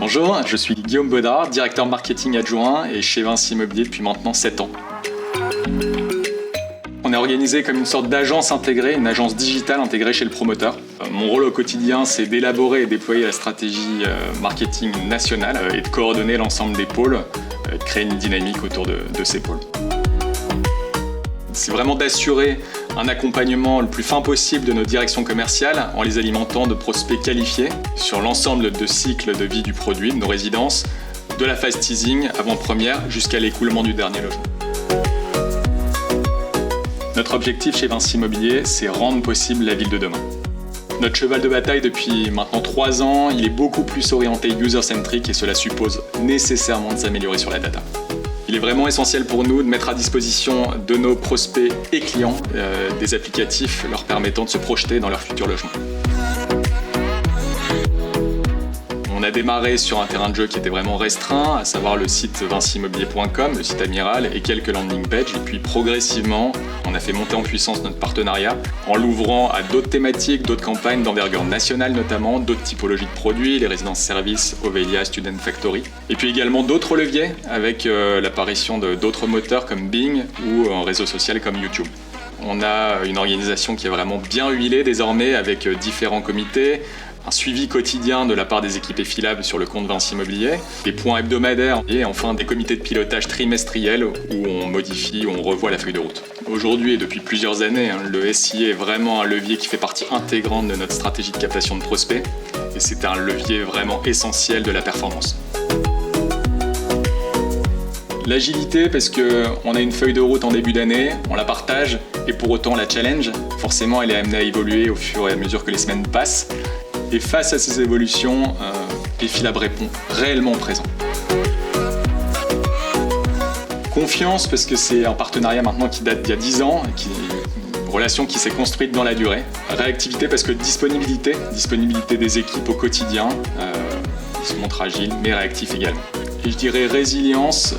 Bonjour, je suis Guillaume Baudard, directeur marketing adjoint et chez Vinci Immobilier depuis maintenant 7 ans. On est organisé comme une sorte d'agence intégrée, une agence digitale intégrée chez le promoteur. Mon rôle au quotidien, c'est d'élaborer et déployer la stratégie marketing nationale et de coordonner l'ensemble des pôles et de créer une dynamique autour de ces pôles. C'est vraiment d'assurer un accompagnement le plus fin possible de nos directions commerciales en les alimentant de prospects qualifiés sur l'ensemble de cycles de vie du produit, de nos résidences, de la phase teasing avant-première jusqu'à l'écoulement du dernier logement. Notre objectif chez Vinci Immobilier, c'est rendre possible la ville de demain. Notre cheval de bataille depuis maintenant 3 ans, il est beaucoup plus orienté user-centric et cela suppose nécessairement de s'améliorer sur la data. Il est vraiment essentiel pour nous de mettre à disposition de nos prospects et clients des applicatifs leur permettant de se projeter dans leur futur logement. On a démarré sur un terrain de jeu qui était vraiment restreint, à savoir le site vinciimmobilier.com, le site amiral et quelques landing pages. Et puis progressivement, on a fait monter en puissance notre partenariat en l'ouvrant à d'autres thématiques, d'autres campagnes d'envergure nationale notamment, d'autres typologies de produits, les résidences services, Ovelia, Student Factory. Et puis également d'autres leviers avec l'apparition d'autres moteurs comme Bing ou un réseau social comme YouTube. On a une organisation qui est vraiment bien huilée désormais avec différents comités, un suivi quotidien de la part des équipes effilables sur le compte Vinci Immobilier, des points hebdomadaires et enfin des comités de pilotage trimestriels où on modifie, où on revoit la feuille de route. Aujourd'hui et depuis plusieurs années, le SIA est vraiment un levier qui fait partie intégrante de notre stratégie de captation de prospects et c'est un levier vraiment essentiel de la performance. L'agilité parce qu'on a une feuille de route en début d'année, on la partage et pour autant la challenge. Forcément, elle est amenée à évoluer au fur et à mesure que les semaines passent. Et face à ces évolutions, Efilab répond réellement présent. Confiance parce que c'est un partenariat maintenant qui date d'il y a 10 ans, une relation qui s'est construite dans la durée. Réactivité parce que disponibilité des équipes au quotidien, ils se montrent agiles mais réactifs également. Et je dirais résilience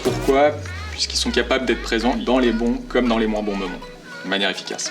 pourquoi ? Puisqu'ils sont capables d'être présents dans les bons comme dans les moins bons moments, de manière efficace.